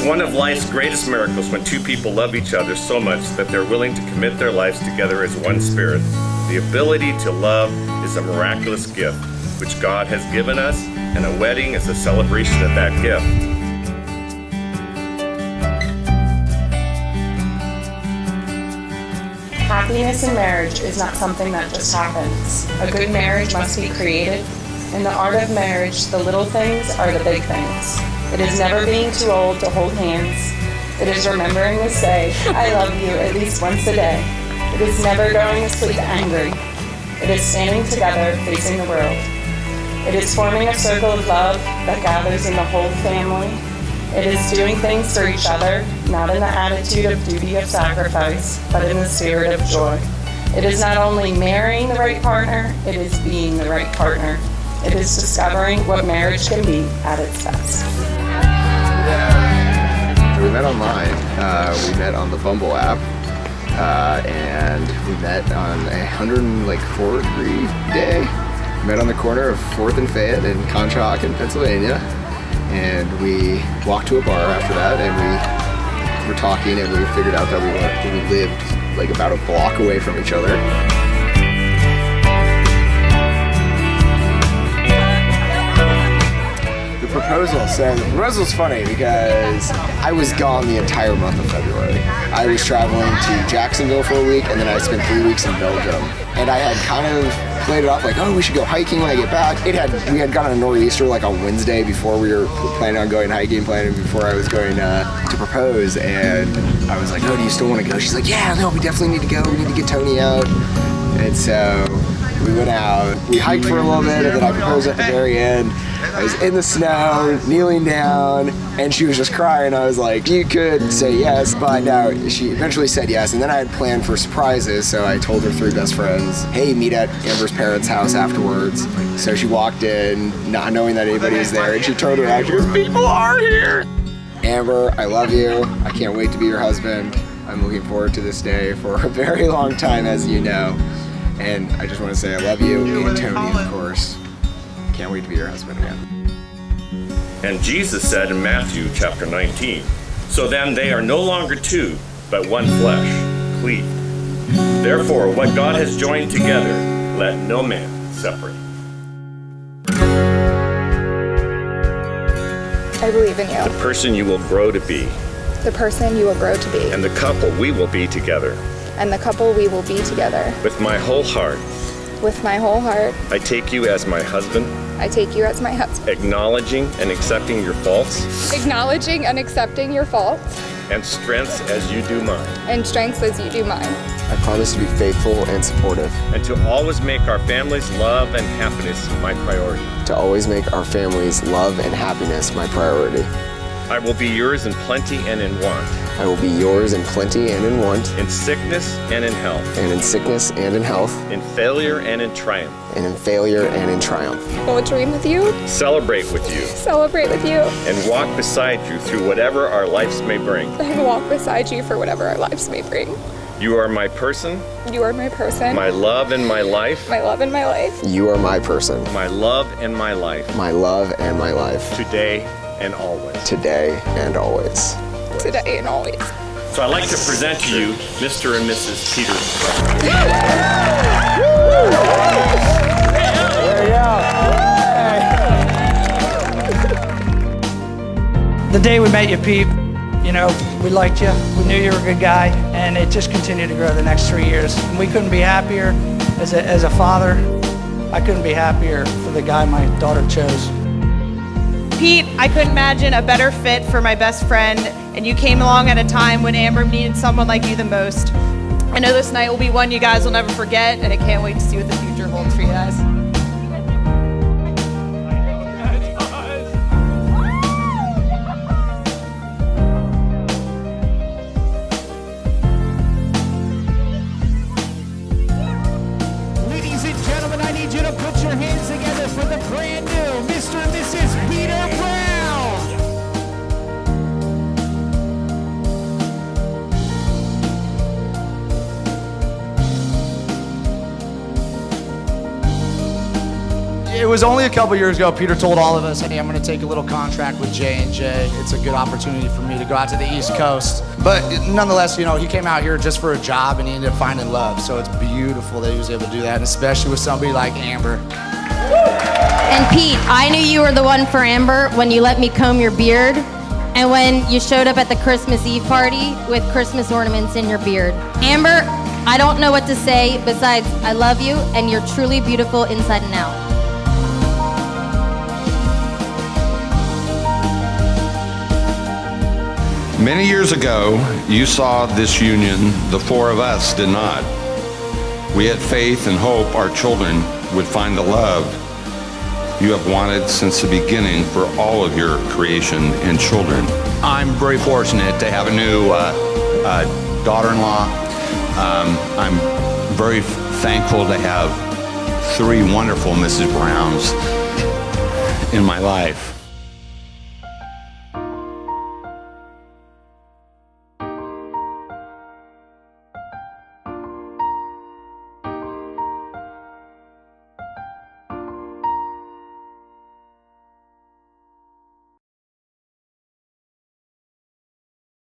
one of life's greatest miracles when two people love each other so much that they're willing to commit their lives together as one spirit. The ability to love is a miraculous gift which God has given us, and a wedding is a celebration of that gift. Happiness in marriage is not something that just happens. A good marriage must be created. In the art of marriage, the little things are the big things. It is never being too old to hold hands. It is remembering to say, I love you at least once a day. It is never going to sleep angry. It is standing together facing the world. It is forming a circle of love that gathers in the whole family. It is doing things for each other, not in the attitude of duty of sacrifice, but in the spirit of joy. It is not only marrying the right partner, it is being the right partner. It is discovering what marriage can be at its best. We met online. We met on the Bumble app. And we met on a 104-degree day. We met on the corner of 4th and Fayette in Conshohocken, Pennsylvania. And we walked to a bar after that, and we were talking, and we figured out that we lived like about a block away from each other. The proposal's funny because I was gone the entire month of February. I was traveling to Jacksonville for a week, and then I spent 3 weeks in Belgium. And I had kind of played it off like, oh, we should go hiking when I get back. We had gotten a nor'easter like on Wednesday before we were planning on going hiking, planning before I was going to propose. And I was like, oh, do you still want to go? She's like, yeah, no, we definitely need to go. We need to get Tony out. And so we went out, we hiked for a little bit, and then I proposed at the very end. I was in the snow, kneeling down, and she was just crying. I was like, you could say yes, but no, she eventually said yes. And then I had planned for surprises, so I told her 3 best friends, hey, meet at Amber's parents' house afterwards. So she walked in, not knowing that anybody was there, and she turned around, she goes, people are here! Amber, I love you. I can't wait to be your husband. I'm looking forward to this day for a very long time, as you know. And I just want to say I love you, and Tony, of course. Can't wait to be your husband again. And Jesus said in Matthew chapter 19, so then they are no longer two, but one flesh, cleaved. Therefore, what God has joined together, let no man separate. I believe in you. The person you will grow to be. The person you will grow to be. And the couple we will be together. And the couple we will be together. With my whole heart. With my whole heart. I take you as my husband. I take you as my husband. Acknowledging and accepting your faults. Acknowledging and accepting your faults. And strengths as you do mine. And strengths as you do mine. I promise to be faithful and supportive. And to always make our family's love and happiness my priority. To always make our family's love and happiness my priority. I will be yours in plenty and in want. I will be yours in plenty and in want. In sickness and in health. And in sickness and in health. In failure and in triumph. And in failure and in triumph. I will dream with you. Celebrate with you. Celebrate with you. And walk beside you through whatever our lives may bring. And walk beside you for whatever our lives may bring. You are my person. You are my person. My love and my life. My love and my life. You are my person. My love and my life. My love and my life. Today and always. Today and always. Today and always. So I'd like to present to you Mr. and Mrs. Peter. The day we met you, Pete, you know, we liked you. We knew you were a good guy, and it just continued to grow the next 3 years. And we couldn't be happier as a father. I couldn't be happier for the guy my daughter chose. Pete, I couldn't imagine a better fit for my best friend, and you came along at a time when Amber needed someone like you the most. I know this night will be one you guys will never forget, and I can't wait to see what the future holds for you guys. Ladies and gentlemen, I need you to put your hands together for the brand new Mr. and Mrs. Peter Brown. It was only a couple years ago, Peter told all of us, hey, I'm gonna take a little contract with J&J. It's a good opportunity for me to go out to the East Coast. But nonetheless, you know, he came out here just for a job and he ended up finding love. So it's beautiful that he was able to do that, and especially with somebody like Amber. And Pete, I knew you were the one for Amber when you let me comb your beard and when you showed up at the Christmas Eve party with Christmas ornaments in your beard. Amber, I don't know what to say besides I love you and you're truly beautiful inside and out. Many years ago, you saw this union, the four of us did not. We had faith and hope our children would find the love you have wanted since the beginning for all of your creation and children. I'm very fortunate to have a new daughter-in-law. I'm very thankful to have 3 wonderful Mrs. Browns in my life.